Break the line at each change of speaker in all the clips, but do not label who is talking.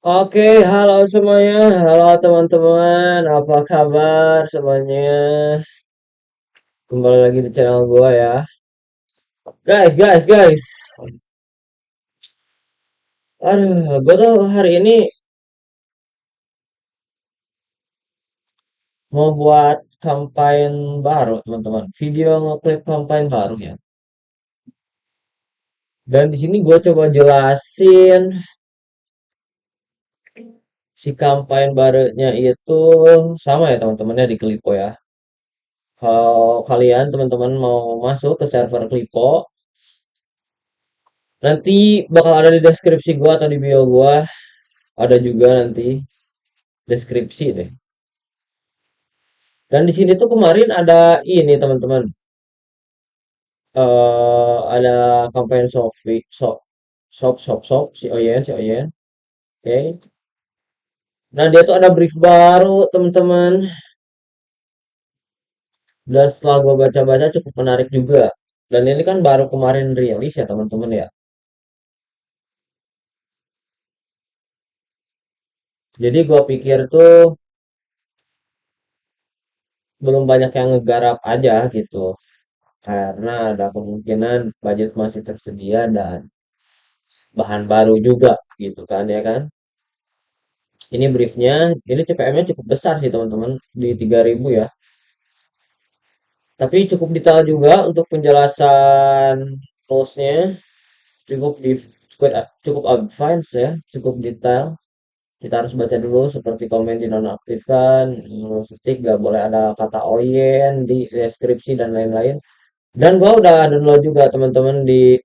Oke, halo semuanya. Halo teman-teman. Apa kabar semuanya? Kembali lagi di channel gua ya. Guys. Aduh, gua tuh hari ini mau buat campaign baru, teman-teman. Video ngeklip campaign baru ya. Dan di sini gua coba jelasin si campaign barunya itu sama ya teman-temannya di Klipo ya. Kalau kalian teman-teman mau masuk ke server Klipo, nanti bakal ada di deskripsi gua atau di bio gua. Ada juga nanti deskripsi deh. Dan di sini tuh kemarin ada ini teman-teman. Ada campaign shop si Oyen. Oke. Nah, dia tuh ada brief baru teman-teman. Dan setelah gua baca-baca cukup menarik juga. Dan ini kan baru kemarin rilis ya teman-teman ya. Jadi gua pikir tuh belum banyak yang ngegarap aja gitu. Karena ada kemungkinan budget masih tersedia dan bahan baru juga gitu kan ya kan. Ini briefnya, ini CPM-nya cukup besar sih teman-teman, di 3.000 ya. Tapi cukup detail juga untuk penjelasan rules-nya, cukup di cukup, cukup advance ya, cukup detail. Kita harus baca dulu seperti komen dinonaktifkan, terus ketik gak boleh ada kata oyen di deskripsi dan lain-lain. Dan gua udah download juga teman-teman di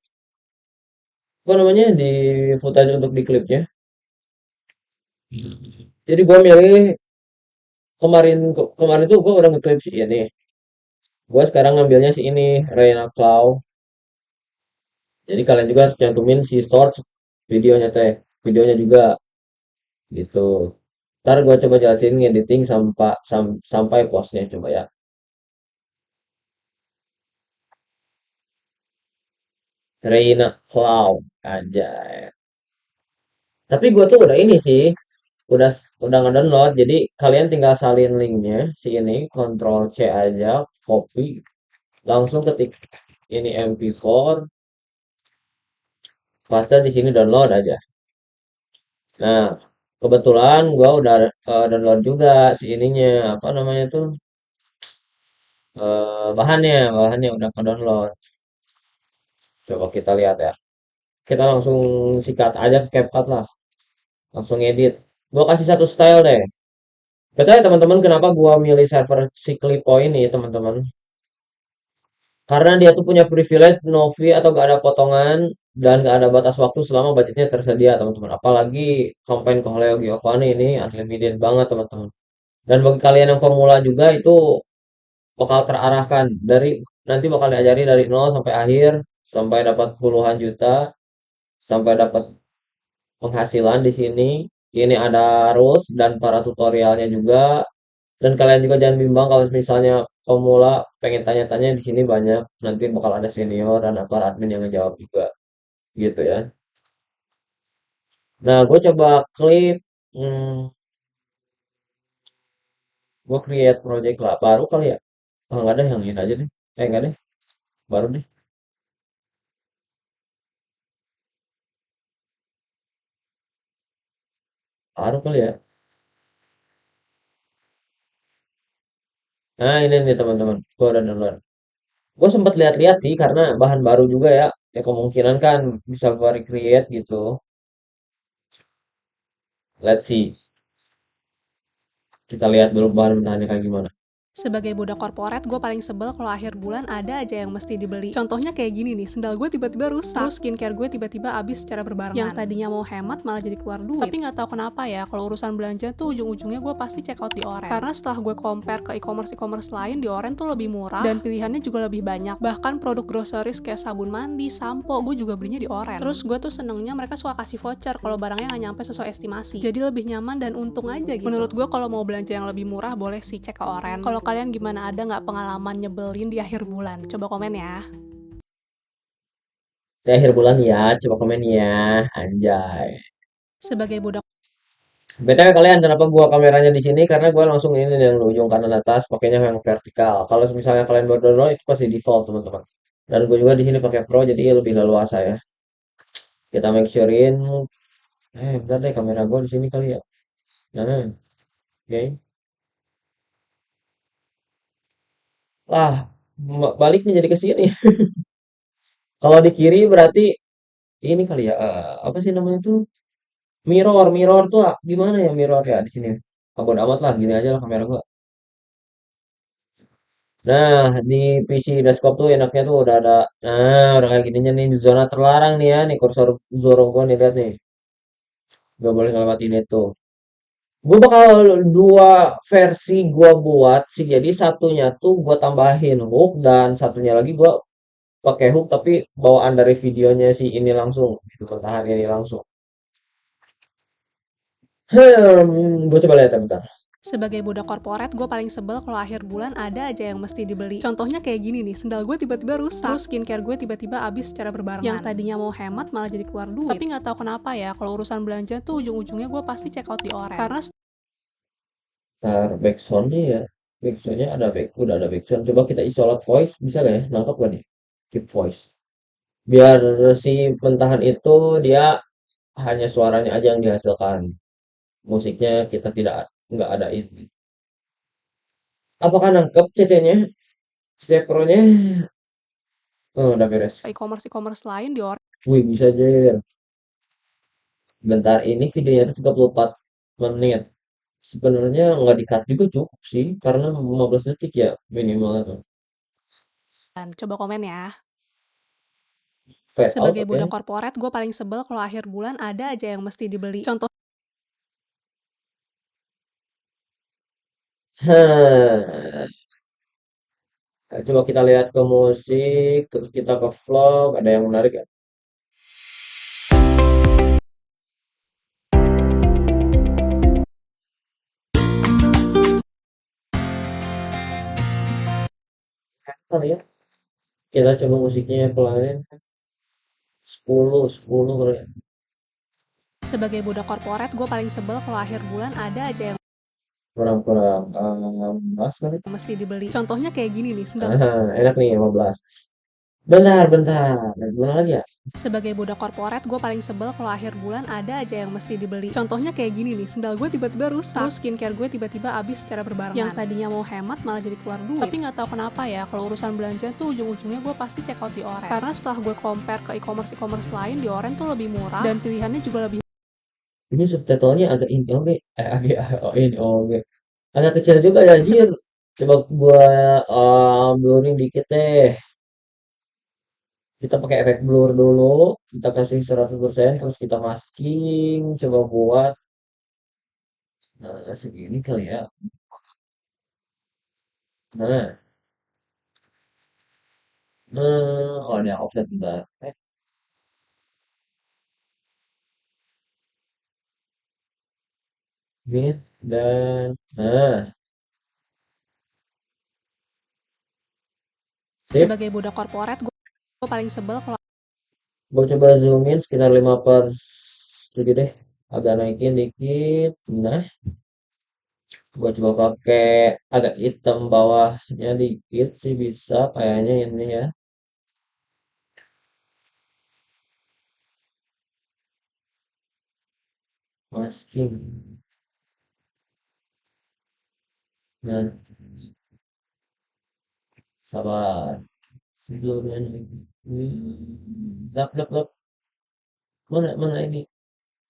apa namanya di footage untuk di klipnya. Jadi gua milih kemarin tuh gua udah ngeklip sih ini. Gua sekarang ngambilnya si ini, Reina Claw. Jadi kalian juga harus cantumin si source videonya teh, videonya juga gitu. Ntar gua coba jelasin ngediting sampai postnya coba ya. Reina Claw aja. Tapi gua tuh udah ini sih, udah udah ngedownload. Jadi kalian tinggal salin linknya si ini, Ctrl C aja, copy, langsung ketik ini MP4, paste di sini download aja. Nah, kebetulan gua udah download juga si ininya, apa namanya tuh, bahannya udah ke download. Coba kita lihat ya. Kita langsung sikat aja ke CapCut lah, langsung edit. Gua kasih satu style deh. Betulnya teman-teman kenapa gua milih server si Clipo ini teman-teman? Karena dia tuh punya privilege no fee atau gak ada potongan dan gak ada batas waktu selama budgetnya tersedia teman-teman. Apalagi campaign Kohleo Giovanni ini unlimited banget teman-teman. Dan bagi kalian yang pemula juga itu bakal terarahkan dari nanti bakal diajari dari nol sampai akhir sampai dapat puluhan juta sampai dapat penghasilan di sini. Ini ada rules dan para tutorialnya juga. Dan kalian juga jangan bimbang kalau misalnya pemula pengen tanya-tanya di sini banyak. Nanti bakal ada senior dan para admin yang ngejawab juga gitu ya. Nah, gue coba klik, hmm, gue create project lah baru kali ya. Oh, nggak ada yang ini aja deh. Nggak deh, baru deh. Baru kali ya. Nah, ini nih teman-teman. Gue udah download. Gue sempat lihat-lihat sih karena bahan baru juga ya. Ya kemungkinan kan bisa gue recreate gitu. Let's see. Kita lihat dulu bahan bahannya kayak gimana.
Sebagai budak korporat, gue paling sebel kalau akhir bulan ada aja yang mesti dibeli. Contohnya kayak gini nih, sendal gue tiba-tiba rusak, terus skincare gue tiba-tiba habis secara berbarengan. Yang tadinya mau hemat malah jadi keluar duit. Tapi nggak tahu kenapa ya, kalau urusan belanja tuh ujung-ujungnya gue pasti check out di Oren. Karena setelah gue compare ke e-commerce lain, di Oren tuh lebih murah dan pilihannya juga lebih banyak. Bahkan produk groceries kayak sabun mandi, sampo, gue juga belinya di Oren. Terus gue tuh senengnya mereka suka kasih voucher kalau barangnya nggak nyampe sesuai estimasi. Jadi lebih nyaman dan untung aja gitu. Menurut gue kalau mau belanja yang lebih murah boleh sih cek ke Oren. Kalau kalian gimana, ada nggak pengalaman nyebelin di akhir bulan? Coba komen ya.
Di akhir bulan ya, coba komen ya. Anjay.
Sebagai budak
BTW kalian kenapa gua kameranya di sini? Karena gua langsung ini yang di ujung kanan atas, pakainya yang vertikal. Kalau misalnya kalian baru download itu pasti default teman-teman. Dan gue juga di sini pakai Pro jadi lebih leluasa ya. Kita make surein. Bentar deh kamera gua di sini kali ya. Nah, oke. Lah, baliknya jadi ke sini. Kalau di kiri berarti ini kali ya. Apa sih namanya tuh? Mirror, mirror tuh gimana ya mirror ya di sini? Bodo amat lah, gini aja lah kamera gua. Nah, di PC desktop tuh enaknya tuh udah ada, nah udah kayak gininya nih di zona terlarang nih ya, nih kursor Zoro gua nih lihat nih, gak boleh ngelewatin itu. Gue bakal dua versi gua buat sih, jadi satunya tuh gua tambahin hook dan satunya lagi gua pakai hook tapi bawaan dari videonya si ini langsung, gitu mentahan ini langsung. Gue coba lihat ya bentar.
Sebagai budak korporat, gue paling sebel kalau akhir bulan ada aja yang mesti dibeli. Contohnya kayak gini nih, sendal gue tiba-tiba rusak, terus skincare gue tiba-tiba habis secara berbarengan. Yang tadinya mau hemat malah jadi keluar duit. Tapi nggak tahu kenapa ya, kalau urusan belanja tuh ujung-ujungnya gue pasti check out di Oren. Karena
Ntar backsoundnya ya, backsoundnya ada udah ada backsound. Coba kita isolate voice, bisa gak ya? Nangkep gak nih? Keep voice. Biar si mentahan itu dia hanya suaranya aja yang dihasilkan. Musiknya kita tidak nggak ada ini. Apakah nangkep CC-nya? CC Pro-nya? Oh, udah beres.
e-commerce lain di Oren.
Wih, bisa aja. Bentar, ini videonya itu 34 menit. Sebenarnya nggak di-cut juga cukup sih, karena 15 detik ya minimal tuh.
Coba komen ya.
Fade out,
Sebagai
oke.
budak korporat, gue paling sebel kalau akhir bulan ada aja yang mesti dibeli. Contoh
Hah. Nah, coba kita lihat ke musik, terus kita ke vlog, ada yang menarik ya? Kali ya? Kita coba musiknya pelan. 10 kali ya.
sebagai budak korporat, gue paling sebel kalau akhir bulan ada aja yang
Kurang-kurang 15 kali.
mesti dibeli. Contohnya kayak gini nih, sendal.
Enak nih 15. Bentar, bentar. Gimana lagi ya?
Sebagai budak korporat, gue paling sebel kalau akhir bulan ada aja yang mesti dibeli. Contohnya kayak gini nih, sendal gue tiba-tiba rusak, terus skincare gue tiba-tiba habis secara berbarengan. Yang tadinya mau hemat malah jadi keluar duit. Tapi nggak tahu kenapa ya, kalau urusan belanja tuh ujung-ujungnya gue pasti check out di Oren. Karena setelah gue compare ke e-commerce lain, di Oren tuh lebih murah dan pilihannya juga lebih.
Ini subtitlenya agak ini oke. Agak oh, ini oke. Agak kecil juga ya anjir. Coba gua blurring dikit deh. Kita pakai efek blur dulu. Kita kasih 100% terus kita masking. Coba buat segini kali ya. Nah, oh ada yang offset bentar. Ini dan sip.
Sebagai budak korporat, gue paling sebel kalau
Gua coba zoom in sekitar 5/7 deh. Agak naikin dikit. Nah, gua coba pakai agak hitam bawahnya dikit sih bisa kayaknya ini ya. Masking. Nah, sabar. Sebelumnya ini. Lap, lap, lap. Mana, mana ini?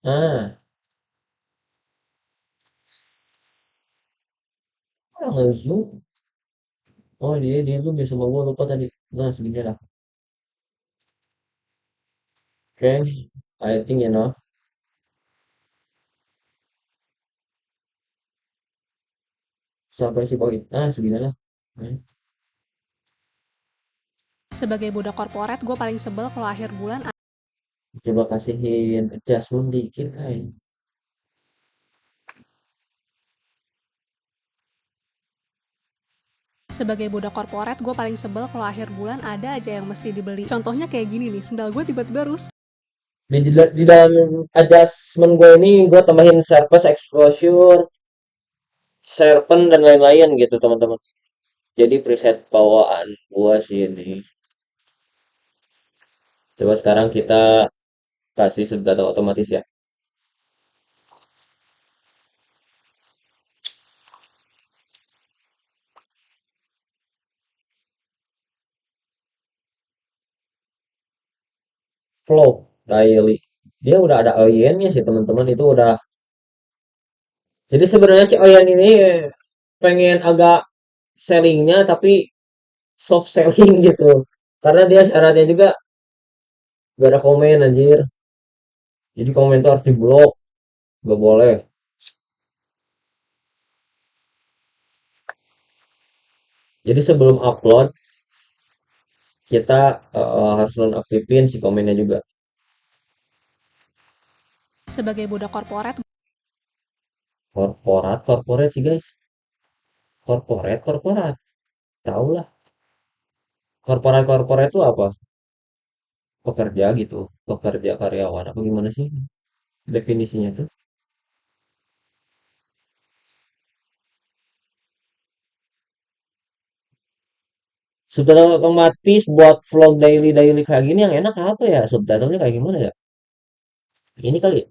Ah, nggak zoom. Oh, dia zoom ya sama gua lupa tadi. Nah, segini lah. Oke, I think enough. Sampai si bawah. Ah, segini lah. Hmm.
sebagai budak korporat, gue paling sebel kalau akhir bulan.
Coba kasihin adjustment dikit, ay.
Sebagai budak korporat, gue paling sebel kalau akhir bulan ada aja yang mesti dibeli. Contohnya kayak gini nih, sendal gue tiba-tiba rusak.
Di dalam adjustment gue ini gue tambahin surface exposure, sharpen dan lain-lain gitu teman-teman. Jadi preset bawaan gua sih ini. Coba sekarang kita kasih subtitle otomatis ya. Flow daily. Dia udah ada OIN-nya sih teman-teman, itu udah. Jadi sebenarnya si OIN ini pengen agak sellingnya tapi soft selling gitu. Karena dia syaratnya juga gak ada komen anjir. Jadi komen tuh harus diblok, gak boleh. Jadi sebelum upload kita harus nonaktifin si komennya juga.
Sebagai budak korporat,
Korporat sih guys. Korporat. Tahu lah. Korporat itu apa? Pekerja gitu. Pekerja karyawan. Apa gimana sih definisinya tuh? Subtitle otomatis buat vlog daily kayak gini yang enak apa ya? Subtitlenya kayak gimana ya? Ini kali ya?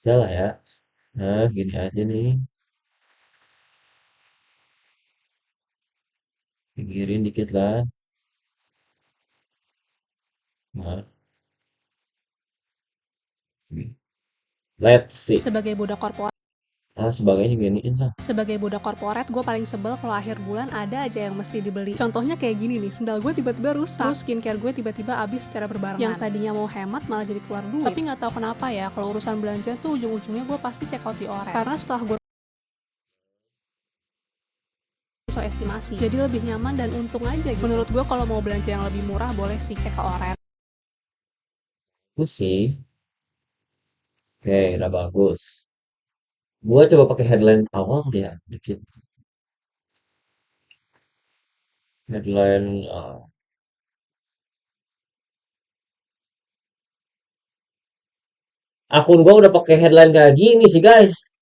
Salah ya. Nah, gini aja nih. Pinggirin dikit lah. Nah, let's see.
sebagai budak korporat,
Ah, sebagainya giniin lah.
Sebagai budak korporat, gue paling sebel kalau akhir bulan ada aja yang mesti dibeli. Contohnya kayak gini nih, sendal gue tiba-tiba rusak, terus skincare gue tiba-tiba habis secara berbarengan. Yang tadinya mau hemat malah jadi keluar duit. Tapi nggak tahu kenapa ya, kalau urusan belanja tuh ujung-ujungnya gue pasti check out di Oren. Karena setelah gue so estimasi, jadi lebih nyaman dan untung aja gitu. Menurut gue kalau mau belanja yang lebih murah boleh sih cek ke Oren.
Itu sih. Oke, udah bagus. Gua coba pakai headline awal dia dikit. Headline akun gua udah pakai headline kayak gini sih guys.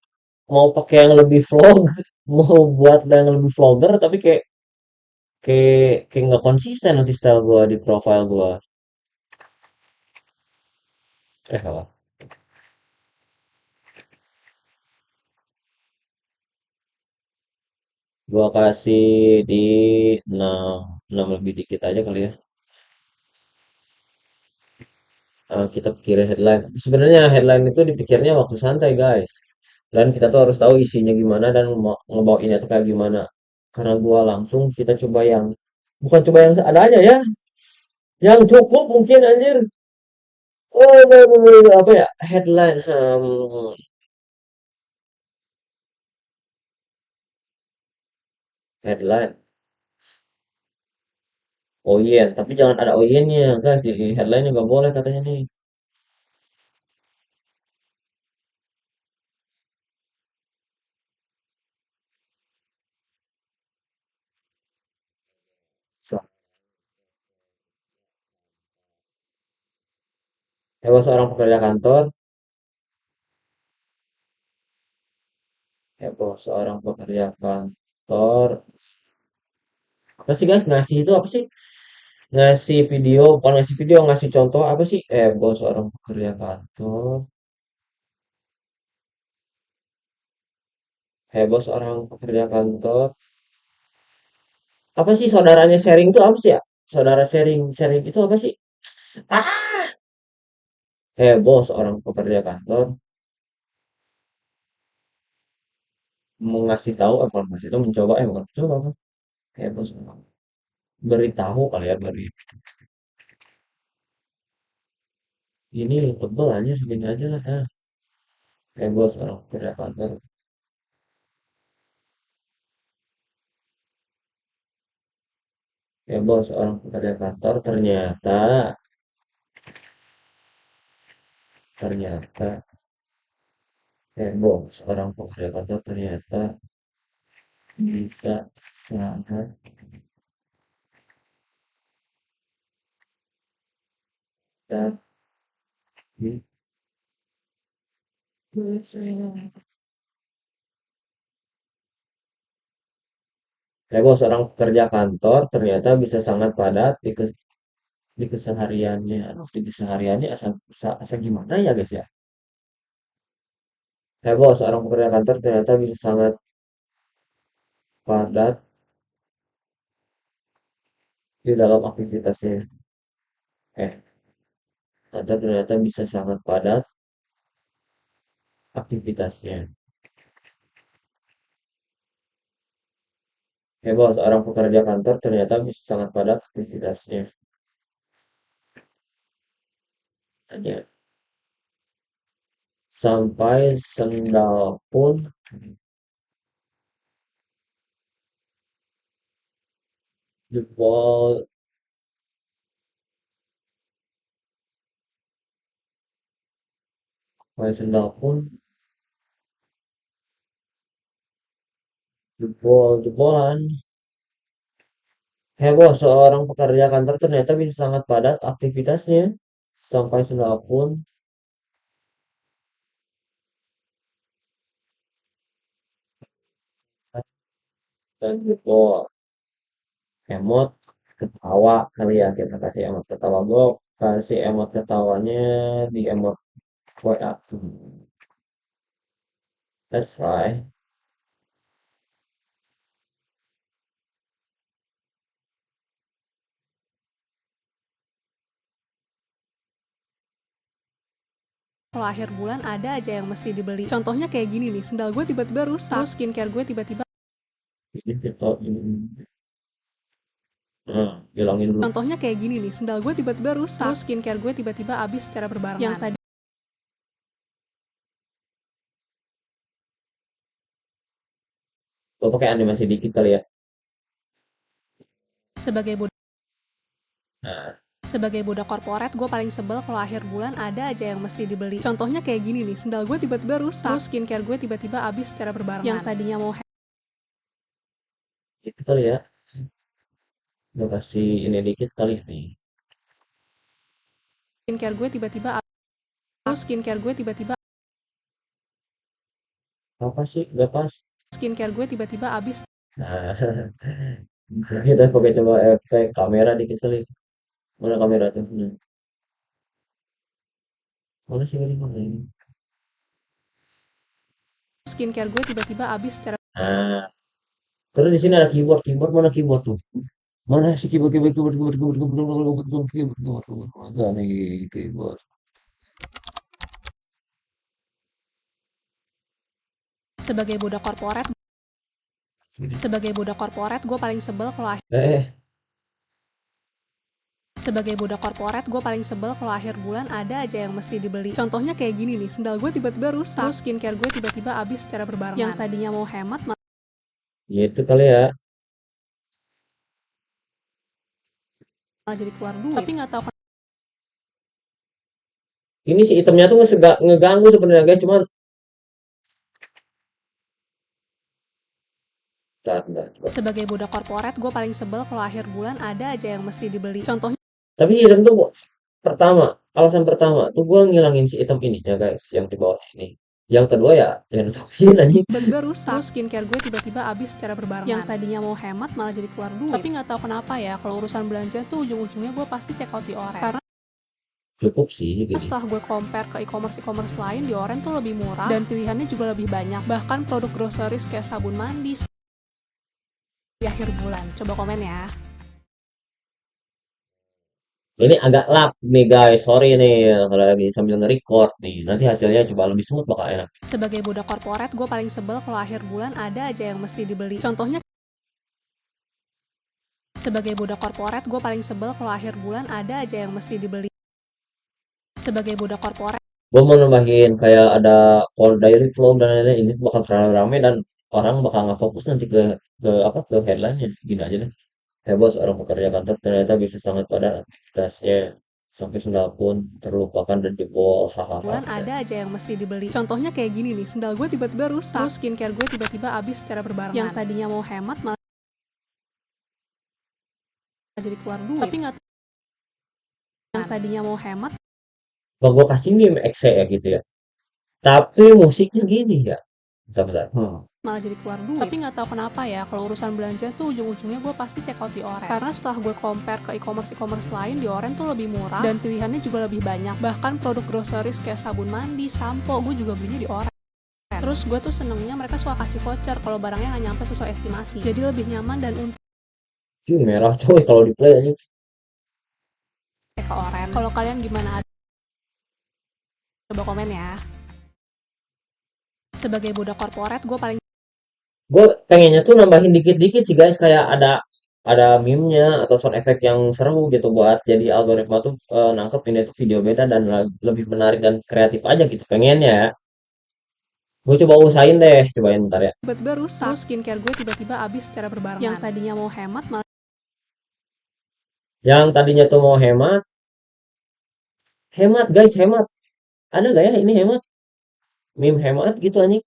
Mau pakai yang lebih vlog, mau buat yang lebih vlogger tapi kayak nggak konsisten nanti style gua di profile gua. Salah. Gua kasih di 6, 6 lebih dikit aja kali ya. Kita pikirin headline. Sebenarnya headline itu dipikirnya waktu santai guys. Dan kita tuh harus tahu isinya gimana dan ngebawainnya tuh kayak gimana. Karena gua langsung kita coba yang bukan coba yang seadanya ya, yang cukup mungkin anjir. Apa ya? Headline. Headline. Oyen, tapi jangan ada oyennya, guys. Di headline nggak boleh katanya nih. So, hewan seorang pekerja kantor, heboh seorang pekerja kantor. Apa sih guys? Ngasih itu apa sih? Ngasih video, bukan ngasih video, ngasih contoh apa sih? Heboh seorang pekerja kantor. Heboh seorang pekerja kantor. Apa sih saudaranya sharing itu apa sih ya? Saudara sharing, sharing itu apa sih? Ah, heboh seorang pekerja kantor mengasih tahu informasi itu mencoba bukan mencoba apa? Heboh seorang beritahu kali ya beri ini tebel aja segini aja lah ya. Heboh seorang pekerja kantor. Heboh seorang pekerja kantor ternyata Heboh, seorang pekerja kantor ternyata bisa sangat dan bisa. Heboh, seorang pekerja kantor ternyata bisa sangat padat di kesehariannya. Aduh, di kesehariannya asa gimana ya guys ya? Heboh, seorang pekerja kantor ternyata bisa sangat padat di dalam aktivitasnya. Eh, kantor ternyata bisa sangat padat aktivitasnya. Heboh, seorang pekerja kantor ternyata bisa sangat padat aktivitasnya. Hanya sampai sendal pun jebol, sampai sendal pun jebol-jebolan. Heboh, seorang pekerja kantor ternyata bisa sangat padat aktivitasnya. Sampai sendal pun dan jebol. Emot ketawa kali ya, kita kasih emot ketawa. Gue kasih emot ketawanya di emot WA. That's right.
Kalau akhir bulan ada aja yang mesti dibeli. Contohnya kayak gini nih, sendal gue tiba-tiba rusak, terus skincare gue tiba-tiba.
Ini kita hilangin dulu.
Contohnya kayak gini nih, sendal gue tiba-tiba rusak, terus skincare gue tiba-tiba habis secara berbarengan. Yang tadi
Gue pakai animasi dikit kali ya.
sebagai budak
Nah,
sebagai budak korporat, gue paling sebel kalau akhir bulan ada aja yang mesti dibeli. Contohnya kayak gini nih, sendal gue tiba-tiba rusak, terus skincare gue tiba-tiba habis secara berbarengan. Yang tadinya mau
itu kali ya. Gue kasih ini dikit kali nih.
skincare gue tiba-tiba terus skincare gue tiba-tiba
Apa sih? Gak pas.
skincare gue tiba-tiba habis.
Nah, kita pakai coba efek kamera dikit kali. Mana kamera tuh? Nah, mana sih ini? Mana ini?
Skincare gue tiba-tiba habis secara.
Nah, terus di sini ada keyboard. Keyboard mana keyboard tuh? Mana sih keyboard keyboard keyboard keyboard keyboard keyboard keyboard keyboard keyboard keyboard keyboard keyboard mana nih keyboard?
sebagai budak korporat sebagai budak korporat gue paling sebel kalau sebagai budak korporat gue paling sebel kalau akhir bulan ada aja yang mesti dibeli. Contohnya kayak gini nih, sendal gue tiba-tiba rusak, terus skincare gue tiba-tiba habis secara berbarengan. Yang tadinya mau hemat
ya itu kali ya.
malah jadi keluar duit. Tapi nggak tahu
Ini si itemnya tuh ngeganggu sebenarnya guys, cuman bentar.
sebagai budak korporat gue paling sebel kalau akhir bulan ada aja yang mesti dibeli. Contohnya
Tapi si item tuh alasan pertama tuh gua ngilangin si item ini ya guys, yang di bawah ini. Yang kedua ya, yang nutupin aja.
tiba-tiba rusak, terus skincare gue tiba-tiba habis secara berbarengan. Yang tadinya mau hemat malah jadi keluar duit. Tapi nggak tahu kenapa ya, kalau urusan belanja tuh ujung-ujungnya gue pasti check out di Oren. Karena
Cukup sih gitu.
setelah gue compare ke e-commerce lain, di Oren tuh lebih murah dan pilihannya juga lebih banyak. Bahkan produk groceries kayak sabun mandi di akhir bulan. Coba komen ya.
Ini agak lag nih guys, sorry nih kalau lagi sambil nge-record nih. Nanti hasilnya coba lebih smooth bakal enak.
Sebagai budak korporat, gue paling sebel kalau akhir bulan ada aja yang mesti dibeli. Contohnya sebagai budak korporat, gue paling sebel kalau akhir bulan ada aja yang mesti dibeli. Sebagai budak korporat,
Gue mau nambahin kayak ada call diary flow dan lain-lain, ini bakal terlalu rame dan orang bakal nggak fokus nanti ke headline-nya. Gini aja deh. Heboh, seorang pekerja kantor ternyata bisa sangat padat aktivitasnya Sampai sendal pun terlupakan dan jebol. Hahaha.
bulan ada aja yang mesti dibeli. Contohnya kayak gini nih, sendal gue tiba-tiba rusak. Terus skincare gue tiba-tiba habis secara berbarengan. Yang tadinya mau hemat malah jadi keluar duit. Tapi nggak, yang tadinya mau hemat
Bang gue kasih meme exe ya gitu ya. Tapi musiknya gini ya. Bentar, bentar.
malah jadi keluar duit. Tapi nggak tahu kenapa ya, kalau urusan belanja tuh ujung-ujungnya gue pasti check out di Oren. Karena setelah gue compare ke e-commerce lain, di Oren tuh lebih murah dan pilihannya juga lebih banyak. Bahkan produk groceries kayak sabun mandi, sampo, gue juga belinya di Oren. Terus gue tuh senengnya mereka suka kasih voucher kalau barangnya nggak nyampe sesuai estimasi. Jadi lebih nyaman dan untuk
Merah coy kalau di play aja.
ke Oren. Kalau kalian gimana? Coba komen ya. Sebagai budak korporat, gue paling
Gue pengennya tuh nambahin dikit-dikit sih guys, kayak ada meme-nya atau sound effect yang seru gitu buat jadi algoritma tuh nangkep ini tuh video beda dan lebih menarik dan kreatif aja gitu pengennya ya. Gue coba usahain deh, cobain bentar ya.
tiba-tiba rusak. Terus skincare gue tiba-tiba habis secara berbarengan. Yang tadinya mau hemat malah
Yang tadinya tuh mau hemat, hemat guys, hemat. Ada gak ya ini hemat? Meme hemat gitu anjing.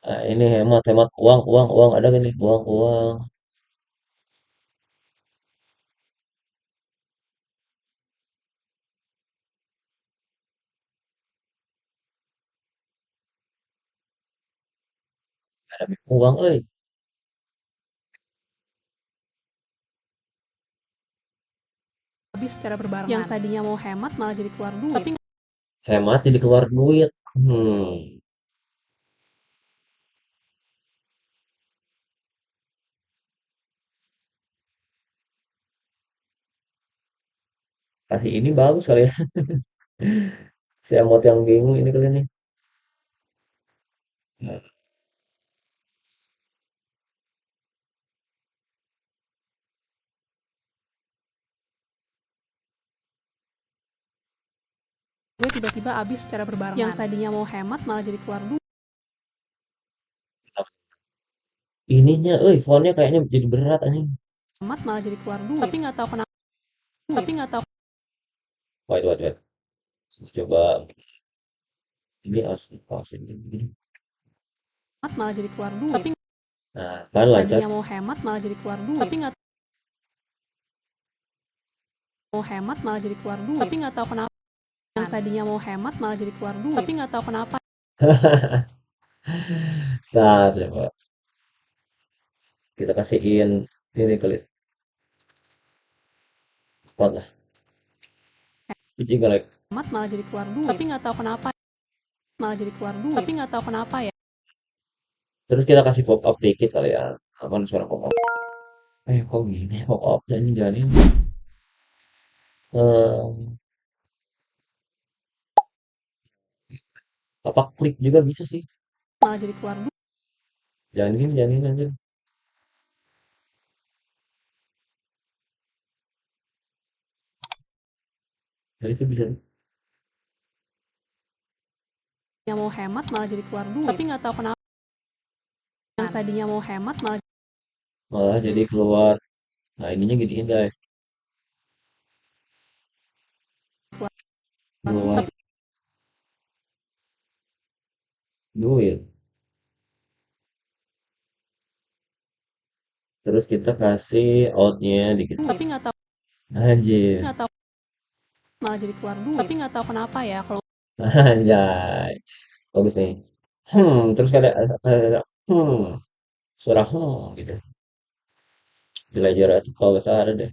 Ah, ini hemat, hemat uang, uang, uang. Ada gak nih? Uang, uang. Ada meme uang, euy.
habis secara berbarengan. Yang tadinya mau hemat malah jadi keluar duit. Tapi
Hemat jadi keluar duit. Kasih ini bagus kali ya. Si emot yang bingung ini kali ini.
gue tiba-tiba habis secara berbarengan. Yang tadinya mau hemat malah jadi keluar duit.
Ininya, fontnya kayaknya jadi berat anjing.
Hemat malah jadi keluar duit. Tapi nggak tahu kenapa. Tapi nggak tahu
Wait, wait, wait. Coba ini asli, asli ini.
hemat malah jadi keluar duit. Tapi
Nah, kan lancar.
tadinya mau hemat malah jadi keluar duit. Tapi nggak mau hemat malah jadi keluar duit. Tapi nggak tahu kenapa. Yang tadinya mau hemat malah jadi keluar duit. Tapi nggak tahu kenapa.
Nah, coba kita kasihin ini kali. Font lah. Itu juga like.
Hemat malah jadi keluar duit. Tapi nggak tahu kenapa. Malah jadi keluar duit. Tapi nggak tahu kenapa ya.
Terus kita kasih pop up dikit kali ya. Apa suara pop up? Kok gini pop up jadi jadi. Hmm, apa klik juga bisa sih.
Malah jadi keluar duit.
Jangan gini aja. Nah, itu bisa.
Yang mau hemat malah jadi keluar duit. Tapi nggak tahu kenapa. Yang tadinya mau hemat
Malah jadi keluar. Nah, ininya giniin guys. Keluar
Tapi
duit. Terus kita kasih outnya dikit.
nggak tahu.
Anjir.
Nggak tahu malah jadi keluar duit. Tapi nggak tahu kenapa ya kalau
Anjay. Bagus nih. Terus ada suara gitu. Belajar itu kalau nggak salah ada deh.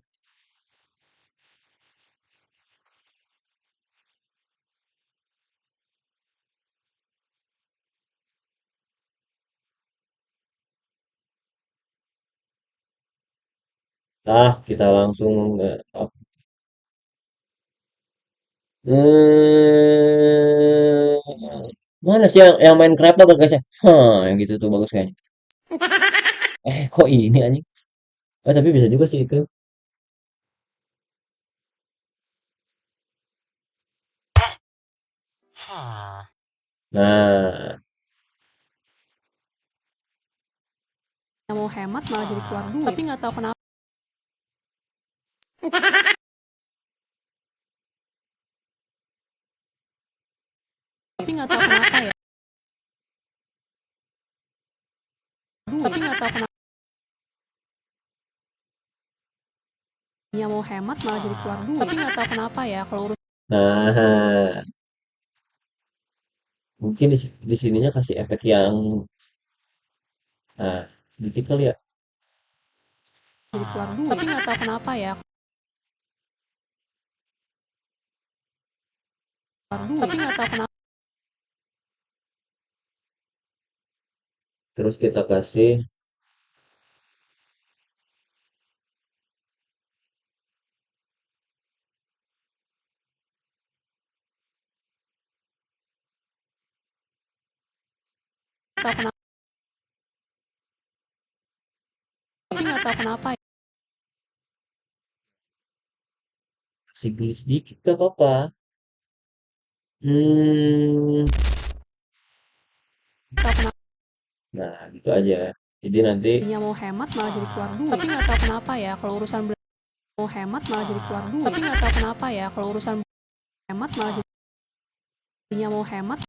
Nah, kita langsung nggak Hmm, mana sih yang Minecraft tuh guys ya? Yang gitu tuh bagus kayaknya. Kok ini anjing? Tapi bisa juga sih itu. Nah,
yang mau hemat malah jadi keluar duit. Tapi nggak tahu kenapa. nggak tahu kenapa ya. Tapi nggak tahu kenapa mau hemat malah jadi keluar duit. Tapi nggak tahu kenapa ya kalau urus
Nah, mungkin di sininya kasih efek yang nah, dikit kali ya.
jadi keluar duit. Tapi nggak tahu kenapa ya keluar duit. Tapi nggak tahu kenapa
Terus kita kasih
tahu kenapa. Tapi nggak tahu kenapa ya.
kasih glitch dikit gak apa-apa. Hmm,
Tahu kenapa
nah gitu aja. Jadi nanti
mau hemat malah jadi keluar duit. Tapi nggak tahu kenapa ya kalau urusan mau hemat malah jadi keluar duit. Tapi nggak tahu kenapa ya kalau urusan hemat malah jadinya mau hemat.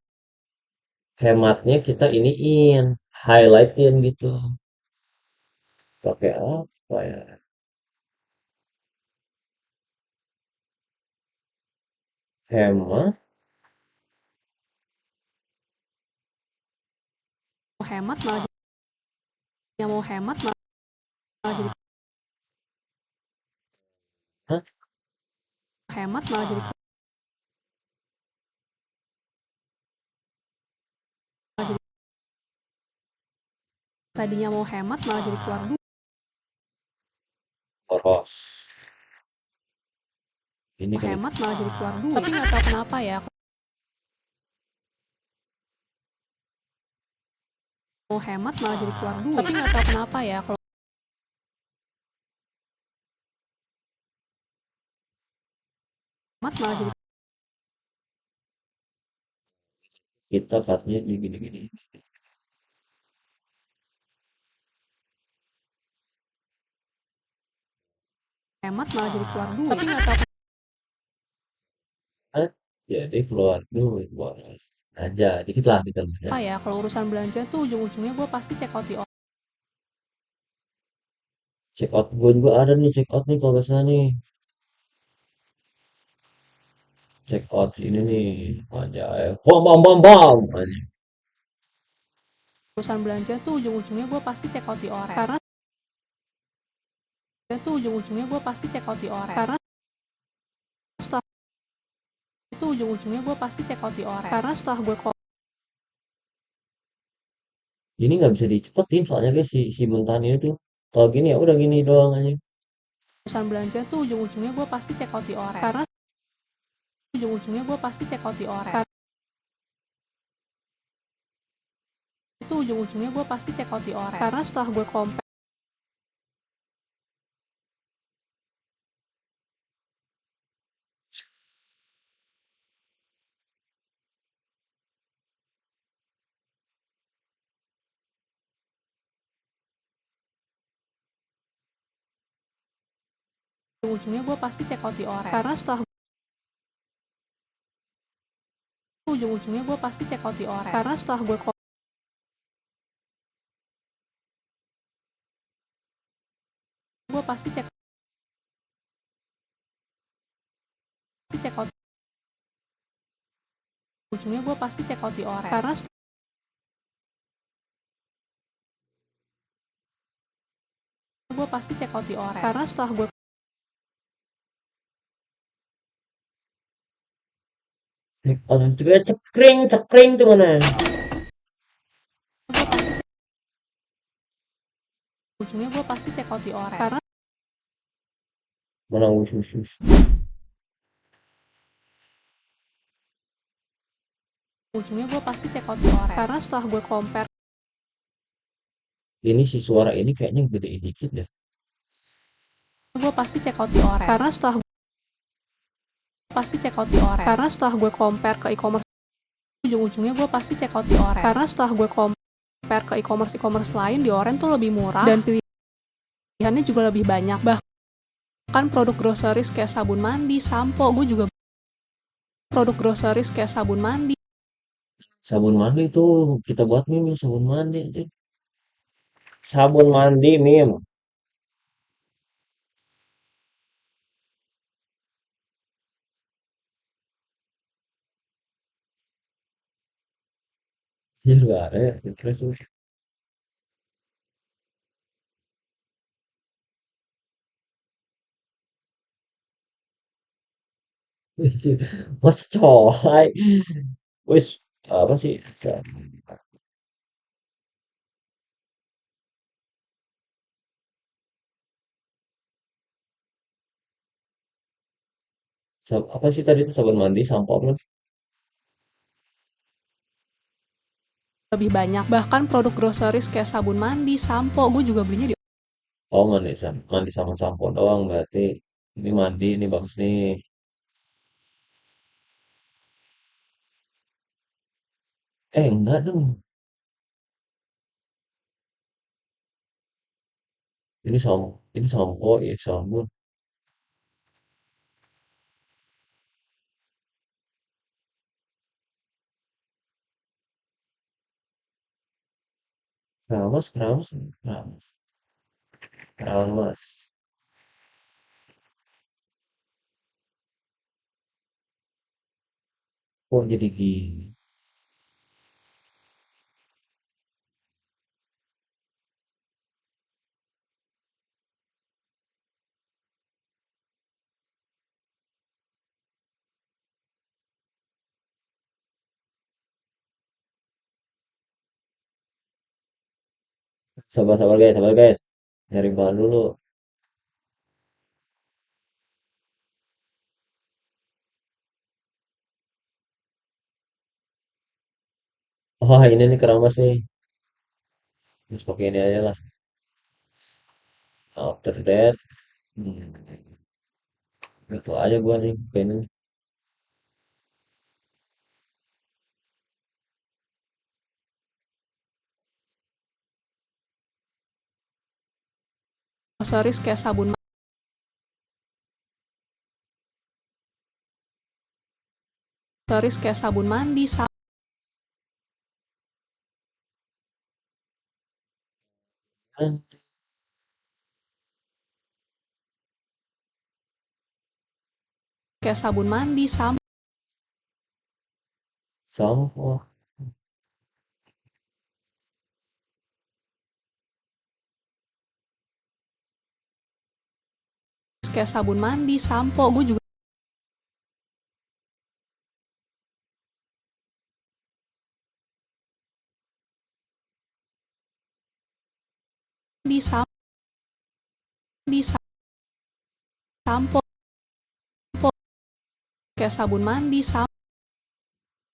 hematnya kita iniin, highlightin gitu. Pakai apa ya? Hemat,
Mau hemat malah jadinya mau hemat malah jadi
hah?
hemat malah jadi tadinya mau hemat malah jadi keluar duit.
Poros. Ini
Mau
kali.
hemat malah jadi keluar duit. Tapi nggak tahu kenapa ya. Mau hemat malah jadi keluar duit. Tapi nggak tahu kenapa ya kalau hemat malah jadi
Kita cutnya gini-gini.
hemat malah jadi keluar duit. Tapi nggak tahu
Hah? Jadi keluar duit boros. Aja, dikit lah gitu ya.
kenapa ya kalau urusan belanja tuh ujung-ujungnya gue pasti check out di
Check out gue juga ada nih check out nih kalau nggak salah nih. Check out ini nih. Aja, bam bam bam bam. Aja.
urusan belanja tuh ujung-ujungnya gue pasti check out di Oren. Karena itu ujung-ujungnya gue pasti check out di Oren. Karena setelah itu ujung-ujungnya gue pasti check out di Oren. Karena setelah gue
Ini nggak bisa dicepetin soalnya guys si mentahan ini tuh. Kalau gini ya udah gini doang aja.
urusan belanja tuh ujung-ujungnya gue pasti check out di Oren. Karena ujung-ujungnya gue pasti check out di Oren. Karena itu ujung-ujungnya gue pasti check out di Oren. Karena setelah gue compare ujung-ujungnya gue pasti check out di Oren. Karena setelah ujung-ujungnya gue pasti check out di Oren. Karena setelah gue pasti check out ujungnya gue pasti check out di Oren. Karena gue pasti check out di Oren. Karena setelah gue
Orang juga cekring cekring tuh mana?
ujungnya gue pasti check out di Oren. Karena
Mana usus.
ujungnya gue pasti check out di Oren. Karena setelah gue compare
Ini si suara ini kayaknya gede dikit deh.
gue pasti check out di Oren. Karena setelah pasti check out di Oren. Karena setelah gue compare ke e-commerce ujung-ujungnya gue pasti check out di Oren. Karena setelah gue compare ke e-commerce lain di Oren tuh lebih murah dan pilihannya juga lebih banyak. Bahkan produk groceries kayak sabun mandi, sampo, gue juga produk groceries kayak sabun mandi,
Sabun mandi tuh kita buat meme sabun mandi. Anjing. Sabun mandi meme. Ya nggak ada ya. Kira tuh. Masa coy. Wis apa sih? Apa sih tadi itu sabun mandi sampo apa?
Lebih banyak. Bahkan produk groceries kayak sabun mandi, sampo, gue juga belinya di
Oh mandi sama sampo doang berarti. Ini mandi ini bagus nih. Enggak dong. Ini sampo ya sabun. Keramas, keramas, keramas, keramas. Kok jadi gini? Sabar, sabar guys, sabar guys. Nyari bahan dulu. Oh ini nih keramas nih. Terus pakai ini aja lah. After that, hmm, itu aja gua nih pakai ini.
groceries kayak sabun mandi,
Kan
kayak sabun mandi,
sampo.
sampo, gue juga di sampo, kayak sabun mandi,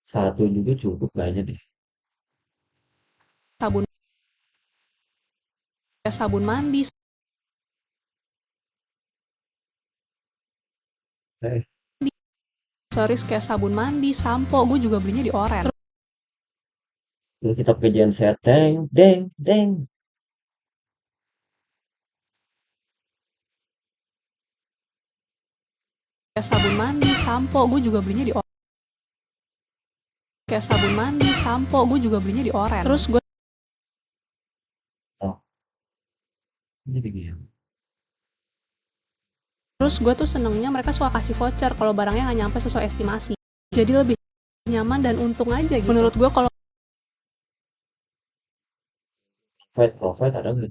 Satu juga cukup kayaknya deh.
sabun kayak sabun mandi,
Eh,
groceries kayak sabun mandi, sampo, gue juga belinya di Oren.
ini kita pakai genset. Deng, deng, deng.
Kayak sabun mandi, sampo, gue juga belinya di Oren. Kayak sabun mandi, sampo, gue juga belinya di Oren.
Oh, jadi gini.
Terus gue tuh senengnya mereka suka kasih voucher kalau barangnya nggak nyampe sesuai estimasi. Jadi lebih nyaman dan untung aja gitu. Menurut gue kalau
Profit ada nggak?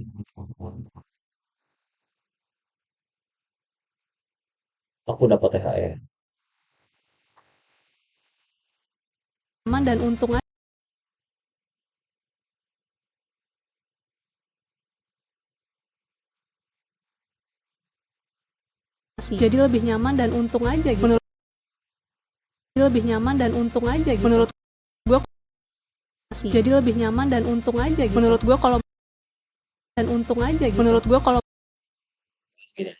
Aku dapat THR.
nyaman dan untung aja sih. Jadi lebih nyaman dan untung aja gitu. Menurut gue sih. Jadi lebih nyaman dan untung aja gitu. Menurut gue kalau
Gini,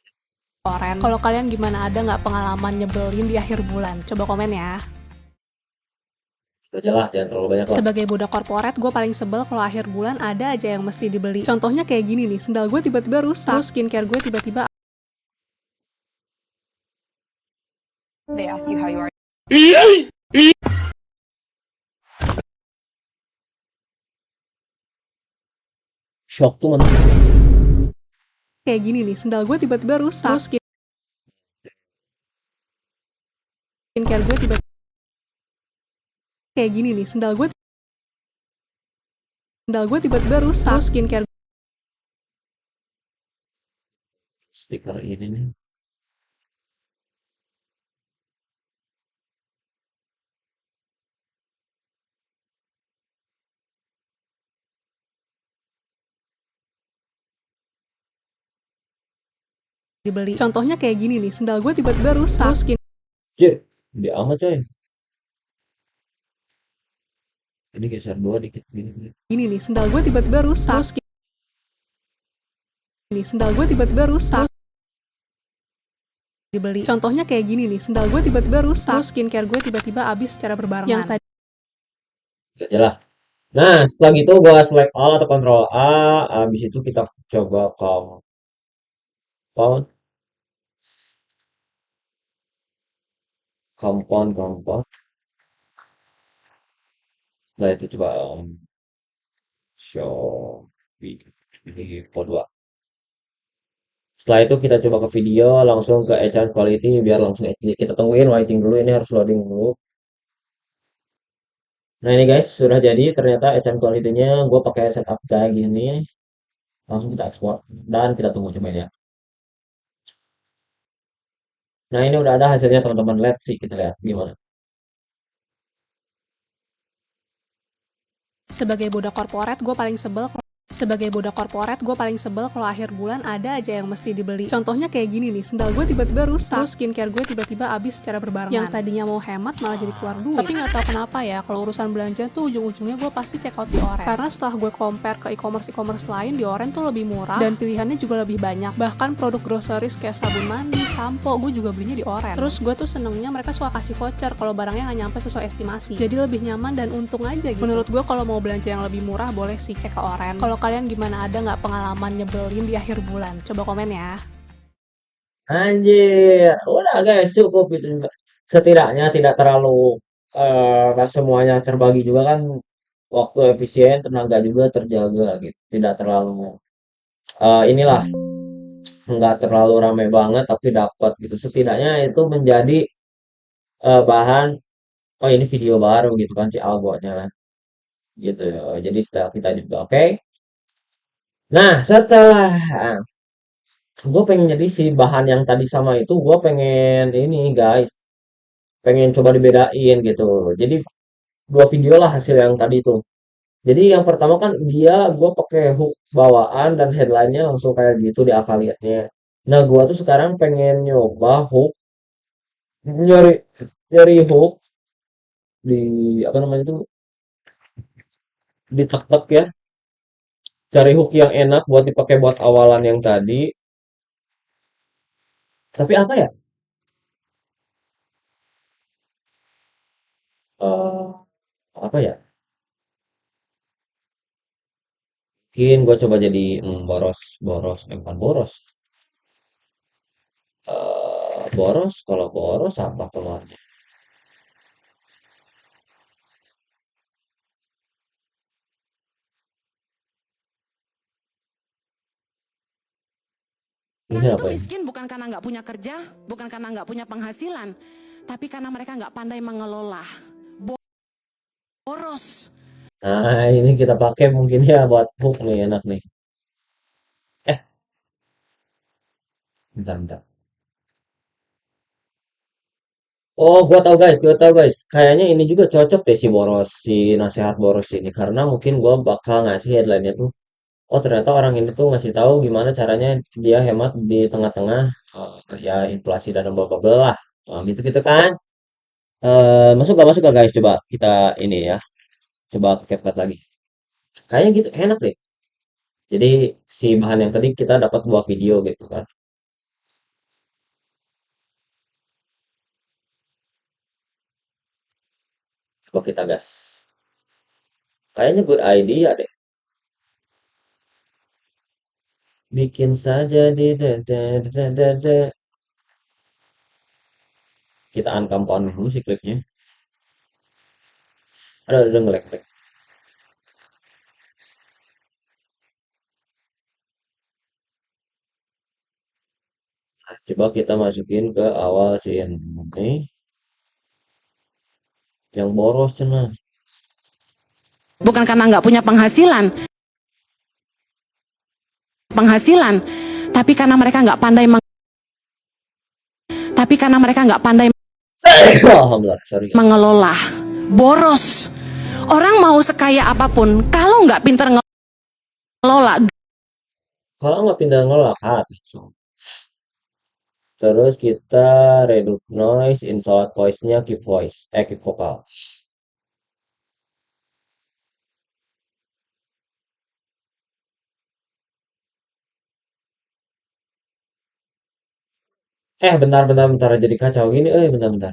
Oren. Kalau kalian gimana, ada nggak pengalaman nyebelin di akhir bulan? Coba komen ya.
itu aja lah, jangan terlalu banyak lah.
Sebagai budak korporat, gue paling sebel kalau akhir bulan ada aja yang mesti dibeli. Contohnya kayak gini nih, sendal gue tiba-tiba rusak. Terus skincare gue tiba-tiba
They ask you how you are.
shock tuh men.
Kayak gini nih, sendal gue tiba-tiba rusak. Terus skincare gue tiba kayak gini nih, sendal gue tiba-tiba rusak. Terus skincare
Stiker ini nih.
dibeli. Contohnya kayak gini nih, sendal gue tiba-tiba rusak. Terus
Cek, dia amat coy. Ini geser dua dikit gini.
gini nih, sendal gue tiba-tiba rusak. Terus ini sendal gue tiba-tiba rusak. Dibeli. Contohnya kayak gini nih, sendal gue tiba-tiba rusak. Terus skincare gue tiba-tiba habis secara berbarengan. Yang tadi
Gak jelas. Nah, setelah gitu gua select all atau control A, habis itu kita coba compound, compound. Setelah itu coba show di code 2. Setelah itu kita coba ke video, langsung ke enhance quality biar langsung HD. Kita tungguin waiting dulu, ini harus loading dulu. Nah ini guys, sudah jadi ternyata enhance quality-nya gue pakai setup kayak gini. Langsung kita ekspor dan kita tunggu cobain ya. Nah ini udah ada hasilnya teman-teman. Let's see, kita lihat gimana.
sebagai budak korporat gue paling sebel kalau akhir bulan ada aja yang mesti dibeli. Contohnya kayak gini nih, sendal gue tiba-tiba rusak. Terus skincare gue tiba-tiba habis secara berbarengan. Yang tadinya mau hemat malah jadi keluar duit. Tapi nggak tahu kenapa ya, kalau urusan belanja tuh ujung-ujungnya gue pasti check out di Oren. Karena setelah gue compare ke e-commerce lain, di Oren tuh lebih murah dan pilihannya juga lebih banyak. Bahkan produk groceries kayak sabun mandi, sampo, gue juga belinya di Oren. Terus gue tuh senengnya mereka suka kasih voucher kalau barangnya nggak nyampe sesuai estimasi. Jadi lebih nyaman dan untung aja gitu. Menurut gue kalau mau belanja yang lebih murah boleh sih cek ke Oren. Kalau kalian gimana, ada nggak pengalaman nyebelin di akhir bulan? Coba komen ya.
Anjir, udah guys cukup itu. Setidaknya tidak terlalu semuanya terbagi juga kan, waktu efisien, tenaga juga terjaga gitu. Tidak terlalu inilah, nggak terlalu ramai banget tapi dapat gitu. Setidaknya itu menjadi bahan, oh ini video baru gitu kan si Algonya gitu ya. Jadi setelah kita juga oke. Nah, setelah gue pengen jadi si bahan yang tadi sama itu, gue pengen ini guys, pengen coba dibedain gitu. Jadi dua video lah hasil yang tadi itu. Jadi yang pertama kan dia gue pakai hook bawaan dan headline-nya langsung kayak gitu di affiliate-nya. Nah, gue tuh sekarang pengen nyoba hook, nyari nyari hook di apa namanya itu, di tek ya. Cari hook yang enak buat dipakai buat awalan yang tadi. Tapi apa ya? eh Apa ya? Mungkin gue coba jadi bukan boros. Boros, kalau boros apa keluarnya? Ini
Orang itu
apa ini?
miskin bukan karena nggak punya kerja, bukan karena nggak punya penghasilan, tapi karena mereka nggak pandai mengelola. Boros.
Nah, ini kita pakai mungkin ya buat hook nih, enak nih. Eh, bentar. Oh, gua tahu guys. Kayaknya ini juga cocok deh si boros, si nasihat boros ini. Karena mungkin gua bakal ngasih headline-nya tuh. Oh, ternyata orang ini tuh ngasih tahu gimana caranya dia hemat di tengah-tengah ya inflasi dan bla bla bla lah. Gitu-gitu kan. Masuk gak guys? Coba kita ini ya. Coba ke CapCut lagi. Kayaknya gitu enak deh. Jadi si bahan yang tadi kita dapat dua video gitu kan. Coba kita gas. Kayaknya good idea deh. Bikin saja di kita uncompound dulu si klipnya. Ada ngelek. Coba kita masukin ke awal sini. Yang boros cenah.
Bukan karena nggak punya penghasilan, penghasilan, tapi karena mereka nggak pandai tapi karena mereka nggak pandai
Alhamdulillah, sorry guys.
mengelola. Boros. Orang mau sekaya apapun, kalau nggak pinter ngelola,
Kalau nggak pindah nolak langsung. Terus kita reduce noise, insert voice-nya keep voice, keep vokal. Bentar, bentar, bentar, jadi kacau gini, bentar, bentar.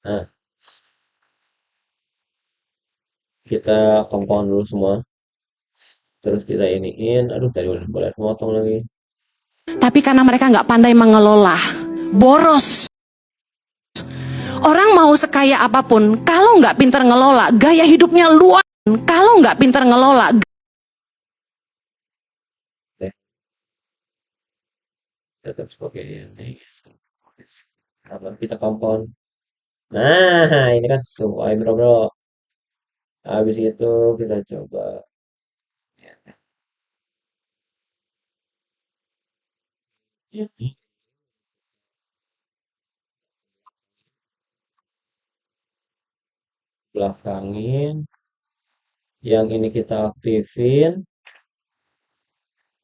Nah, kita compound dulu semua. Terus kita iniin, aduh tadi udah boleh motong lagi.
tapi karena mereka nggak pandai mengelola. Boros. Orang mau sekaya apapun, kalau nggak pinter ngelola, gaya hidupnya luar. Kalau nggak pinter ngelola,
Deh, tetap sebagai ini. Agar kita compound. Nah, ini kan sesuai bro bro. Habis itu kita coba ya, belakangin. Yang ini kita aktifin.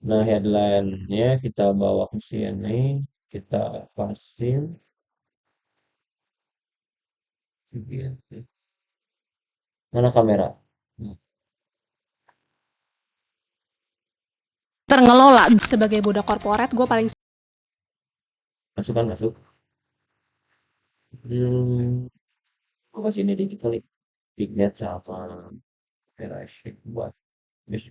Nah, headline-nya kita bawa ke sini. Kita pasin. Mana kamera? Nah,
ngelola.
Sebagai budak korporat, gue paling
masuk kan masuk. Aku kasih ini dikit kali. Bignet sama Verizon buat. Yes.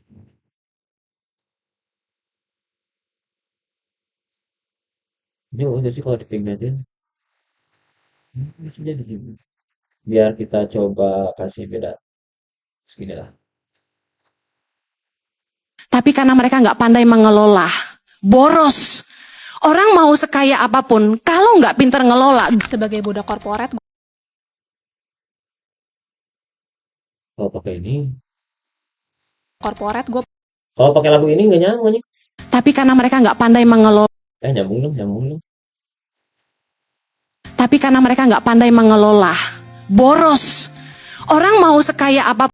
Ini udah sih kalau di Bignetin. Bisa jadi juga. Biar kita coba kasih beda. Segini lah.
Tapi karena mereka nggak pandai mengelola. Boros. Orang mau sekaya apapun, kalau nggak pinter ngelola,
sebagai budak korporat,
Kalau pakai ini.
gue
Kalau pakai lagu ini nggak nyambung aja.
tapi karena mereka nggak pandai mengelola.
Nyambung dong, nyambung dong.
Tapi karena mereka nggak pandai mengelola. Boros. Orang mau sekaya apapun.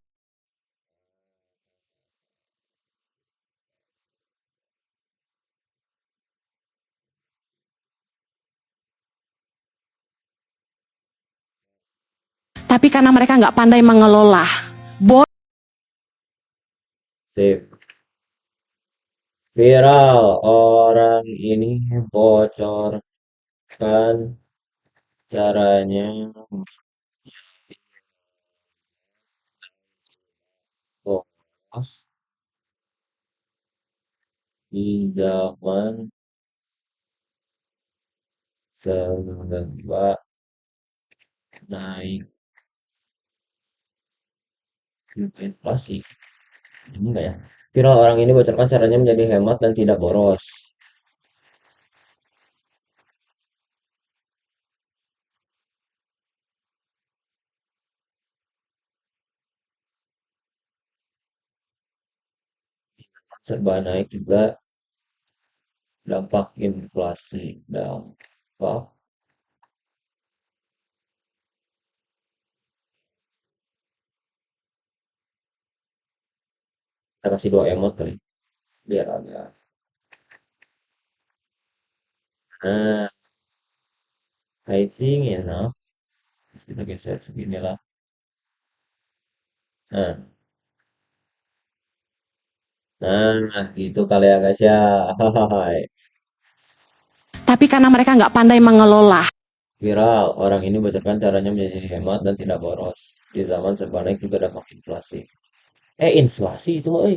Tapi karena mereka nggak pandai mengelola.
Sip. Viral. Orang ini bocorkan caranya bos di zaman serba naik inflasi. Ini enggak ya? Viral orang ini bocorkan caranya menjadi hemat dan tidak boros. Serba naik juga dampak inflasi. Dampak. Kita kasih dua emot kali. Biar agak. Nah, I think enough. Terus kita geser segini lah. Nah, nah, gitu kali ya guys ya. Hahaha.
Tapi karena mereka nggak pandai mengelola.
Viral, orang ini bocorkan caranya menjadi hemat dan tidak boros. Di zaman serba naik juga dampak inflasi. Inflasi itu mah,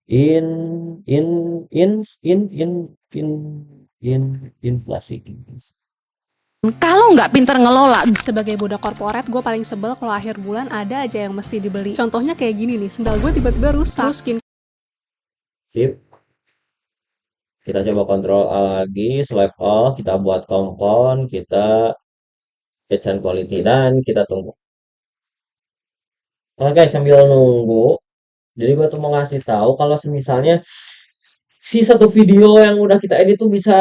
In, in, in, in, in, in, inflasi.
Kalau nggak pinter ngelola,
Sebagai budak korporat, gue paling sebel kalau akhir bulan ada aja yang mesti dibeli. Contohnya kayak gini nih, sendal gue tiba-tiba rusak. Terus skin
Sip. Kita coba kontrol A lagi, select all, kita buat kompon, kita fetch and quality, dan kita tunggu. Oke guys, sambil nunggu, jadi gue tuh mau ngasih tahu kalau semisalnya si satu video yang udah kita edit tuh bisa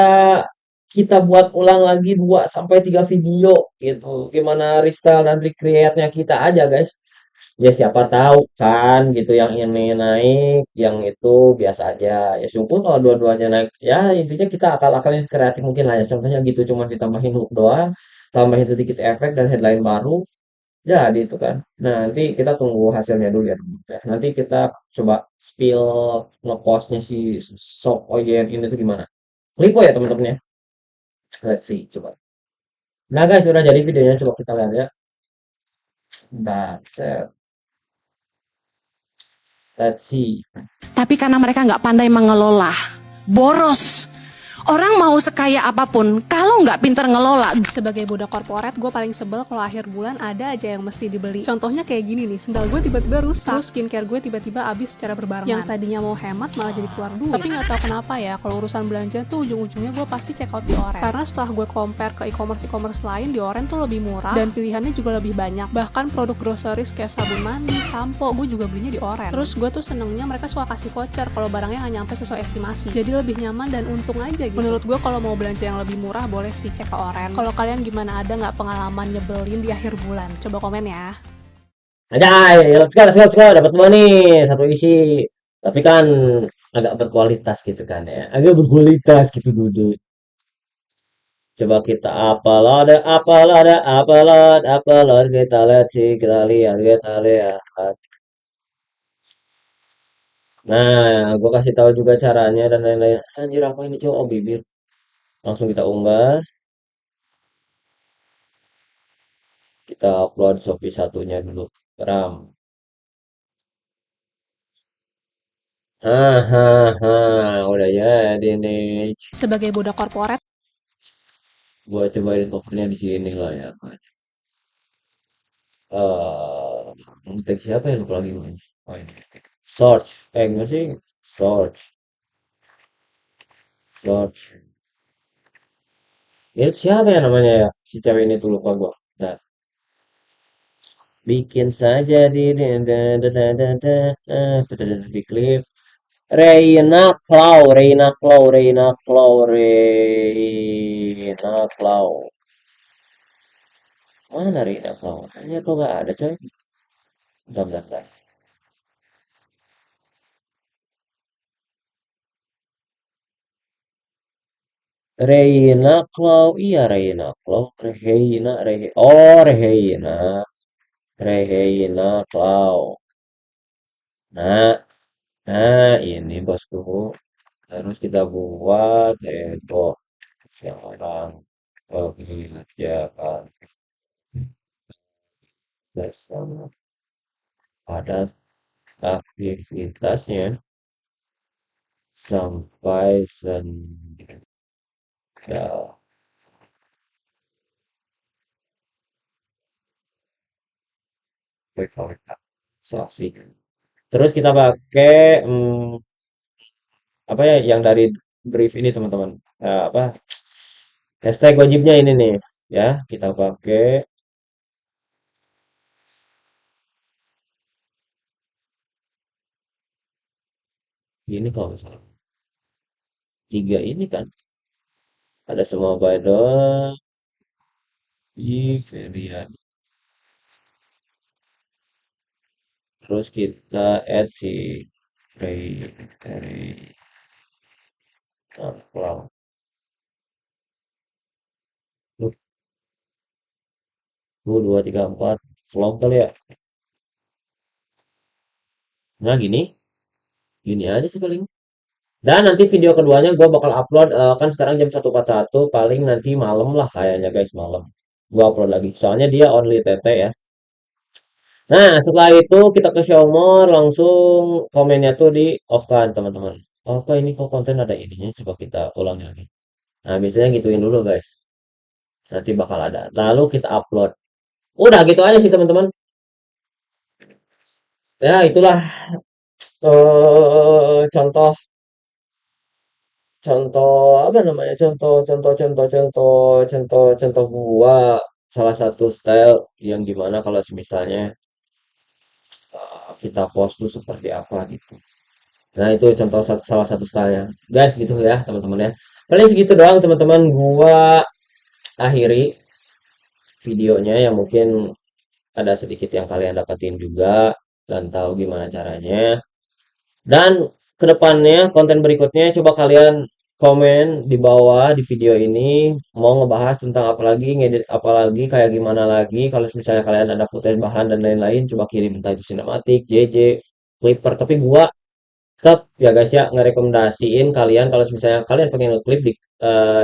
kita buat ulang lagi 2 sampai 3 video gitu. Gimana restyle dan recreate-nya kita aja guys. Ya siapa tahu kan gitu, yang ini naik, yang itu biasa aja. Ya syukur kalau dua-duanya naik. Ya intinya kita akal-akalin kreatif mungkin lah ya. Contohnya gitu, cuma ditambahin hook doang, tambahin sedikit efek dan headline baru. Jadi itu kan. Nah, nanti kita tunggu hasilnya dulu ya. Ya, nanti kita coba spill ngepostnya si Sok Oyen ini tuh gimana. Lipo ya teman-teman ya. Let's see, coba. Nah guys, udah jadi videonya. Coba kita lihat ya. Nah, set. Let's see.
tapi karena mereka nggak pandai mengelola, boros. Orang mau sekaya apapun, kalau nggak pinter ngelola,
sebagai budak korporat, gue paling sebel kalau akhir bulan ada aja yang mesti dibeli. Contohnya kayak gini nih, sendal gue tiba-tiba rusak. Terus skincare gue tiba-tiba habis secara berbarengan. Yang tadinya mau hemat malah jadi keluar duit. Tapi nggak tahu kenapa ya, kalau urusan belanja tuh ujung-ujungnya gue pasti check out di Oren. Karena setelah gue compare ke e-commerce lain, di Oren tuh lebih murah dan pilihannya juga lebih banyak. Bahkan produk groceries kayak sabun mandi, sampo, gue juga belinya di Oren. Terus gue tuh senengnya mereka suka kasih voucher kalau barangnya nggak nyampe sesuai estimasi. Jadi lebih nyaman dan untung aja gitu. Menurut gue kalau mau belanja yang lebih murah boleh sih cek ke Oren. Kalau kalian gimana, ada nggak pengalaman nyebelin di akhir bulan? Coba komen ya.
Aja, let's go. Dapat semua nih, satu isi. Tapi kan agak berkualitas gitu kan ya. Agak berkualitas gitu dulu. Coba kita upload. Kita lihat sih, kita lihat. Nah, gue kasih tahu juga caranya dan lain-lain. Anjir apa ini cowok, oh, bibir. Langsung kita unggah. Kita upload Shopee satunya dulu. Ram. Udah jadi nih.
Sebagai budak korporat,
Gua cobain tokennya di sini lah ya. Ngetik siapa yang lupa lagi gue? Oh ini. Search. Gimana sih? Search. Search. Ini siapa ya namanya ya? Si cewek ini tuh lupa gua. Nah, bikin saja di klip. Reina Clau. Mana Reina Clau? Hanya kok gak ada coy. Bentar. Reina Clau, iya Reina Clau, Reheina Clau. Nah, ini bosku. Terus kita buat tembok sekarang mengerjakan bersama pada aktivitasnya sampai senja. Saksi. Terus kita pakai apa ya yang dari brief ini teman-teman. Apa hashtag wajibnya ini nih ya, kita pakai ini kalau nggak salah. Tiga ini kan ada semua by the varian. Terus kita add si Ray Cloud. Loh, 2, 3, 4 vlog kali ya. Nah gini aja sih paling. Dan nanti video keduanya gue bakal upload kan sekarang jam 1.41, paling nanti malam lah kayaknya guys, malam. Gue upload lagi. Soalnya dia only TT ya. Nah, setelah itu kita ke Showmore, langsung komennya tuh di off kan teman-teman. Apa ini kok konten ada ininya? Coba kita ulang lagi. Nah, biasanya gituin dulu guys. Nanti bakal ada. Lalu kita upload. Udah gitu aja sih teman-teman. Ya itulah contoh contoh apa namanya? Contoh gua salah satu style yang gimana kalau misalnya kita post tuh seperti apa gitu. Nah, itu contoh salah satu stylenya. Guys, gitu ya, teman-teman ya. Paling segitu doang, teman-teman. Gua akhiri videonya yang mungkin ada sedikit yang kalian dapatin juga dan tahu gimana caranya. Dan kedepannya, konten berikutnya coba kalian komen di bawah di video ini mau ngebahas tentang apa lagi, ngedit apa lagi, kayak gimana lagi. Kalau misalnya kalian ada footage bahan dan lain-lain, coba kirim entah itu sinematik, JJ, Clipper. Tapi gua tetap ya guys ya ngerekomendasiin kalian kalau misalnya kalian pengen ngeklip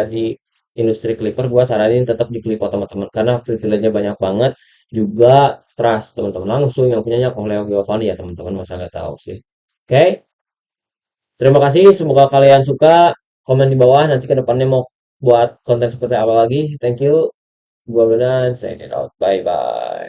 di industri clipper gua saranin tetap di clip teman-teman karena privilege-nya banyak banget juga trust teman-teman langsung yang punyanya Leo Giovanni ya teman-teman masa nggak tahu sih. Oke, terima kasih semoga kalian suka komen di bawah nanti ke depannya mau buat konten seperti apa lagi. Thank you. Gua Benan, sign it out. Bye bye.